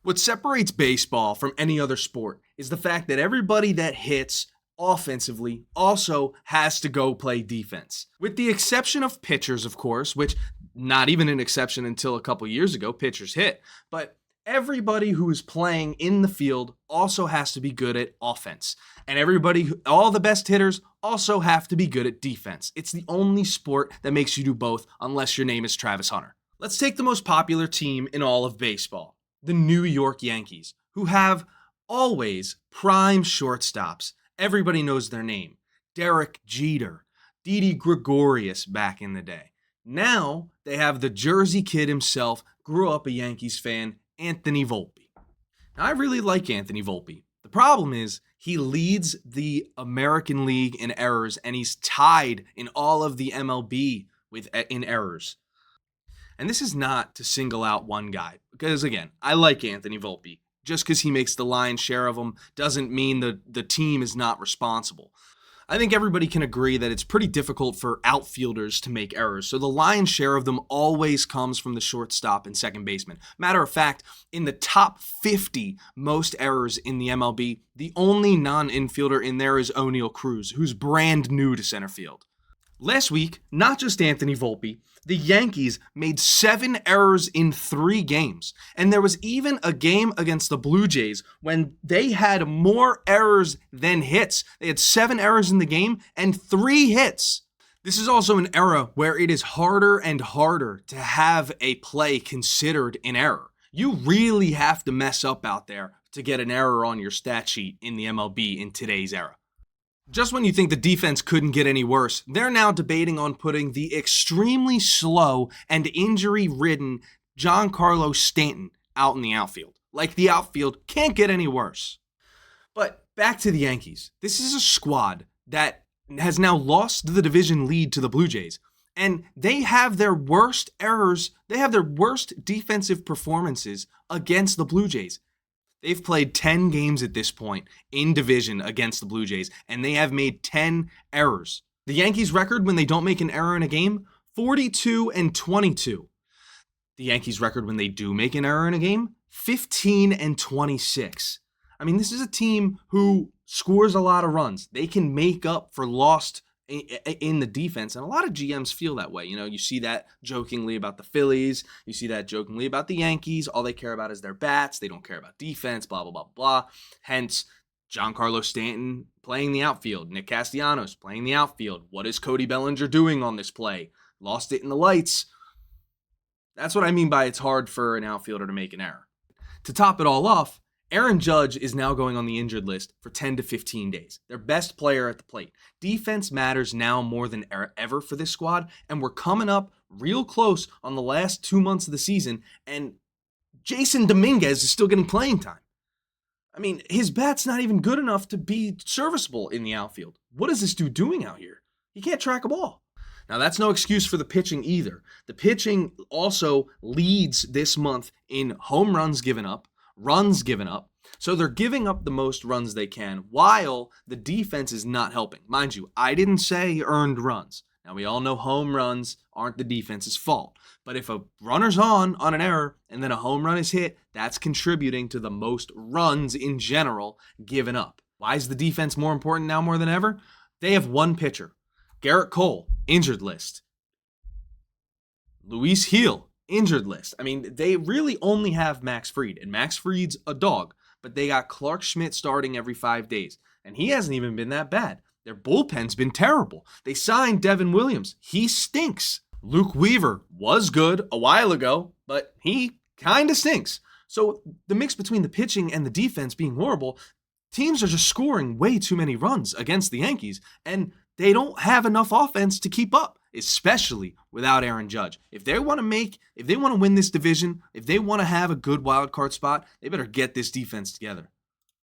What separates baseball from any other sport is the fact that everybody that hits offensively also has to go play defense. With the exception of pitchers, of course, which not even an exception until a couple years ago, pitchers hit. But everybody who is playing in the field also has to be good at offense. And all the best hitters also have to be good at defense. It's the only sport that makes you do both unless your name is Travis Hunter. Let's take the most popular team in all of baseball, the New York Yankees, who have always prime shortstops. Everybody knows their name. Derek Jeter, Didi Gregorius back in the day. Now they have the Jersey kid himself, grew up a Yankees fan, Anthony Volpe. Now I really like Anthony Volpe. The problem is he leads the American League in errors and he's tied in all of the MLB in errors. And this is not to single out one guy, because again, I like Anthony Volpe. Just because he makes the lion's share of them doesn't mean the team is not responsible. I think everybody can agree that it's pretty difficult for outfielders to make errors, so the lion's share of them always comes from the shortstop and second baseman. Matter of fact, in the top 50 most errors in the MLB, the only non-infielder in there is O'Neal Cruz, who's brand new to center field. Last week, not just Anthony Volpe, the Yankees made 7 errors in 3 games. And there was even a game against the Blue Jays when they had more errors than hits. They had 7 errors in the game and 3 hits. This is also an era where it is harder and harder to have a play considered an error. You really have to mess up out there to get an error on your stat sheet in the MLB in today's era. Just when you think the defense couldn't get any worse, they're now debating on putting the extremely slow and injury-ridden Giancarlo Stanton out in the outfield. Like the outfield can't get any worse. But back to the Yankees. This is a squad that has now lost the division lead to the Blue Jays. And they have their worst errors, they have their worst defensive performances against the Blue Jays. They've played 10 games at this point in division against the Blue Jays, and they have made 10 errors. The Yankees' record when they don't make an error in a game, 42-22. The Yankees' record when they do make an error in a game, 15-26. I mean, this is a team who scores a lot of runs. They can make up for lost in the defense, and a lot of GMs feel that way. You know, you see that jokingly about the Phillies, you see that jokingly about the Yankees. All they care about is their bats. They don't care about defense, blah, blah, blah, blah. Hence, Giancarlo Stanton playing the outfield, Nick Castellanos playing the outfield. What is Cody Bellinger doing on this play? Lost it in the lights. That's what I mean by it's hard for an outfielder to make an error. To top it all off, Aaron Judge is now going on the injured list for 10 to 15 days. Their best player at the plate. Defense matters now more than ever for this squad, and we're coming up real close on the last 2 months of the season, and Jason Dominguez is still getting playing time. I mean, his bat's not even good enough to be serviceable in the outfield. What is this dude doing out here? He can't track a ball. Now, that's no excuse for the pitching either. The pitching also leads this month in home runs given up, runs given up. So they're giving up the most runs they can while the defense is not helping. Mind you, I didn't say earned runs. Now we all know home runs aren't the defense's fault. But if a runner's on an error and then a home run is hit, that's contributing to the most runs in general given up. Why is the defense more important now more than ever? They have one pitcher. Garrett Cole, injured list. Luis Gil, injured list. I mean, they really only have Max Fried, and Max Fried's a dog, but they got Clark Schmidt starting every 5 days, and he hasn't even been that bad. Their bullpen's been terrible. They signed Devin Williams. He stinks. Luke Weaver was good a while ago, but he kind of stinks. So the mix between the pitching and the defense being horrible, teams are just scoring way too many runs against the Yankees, and they don't have enough offense to keep up, especially without Aaron Judge. If they want to win this division, if they want to have a good wild card spot, they better get this defense together.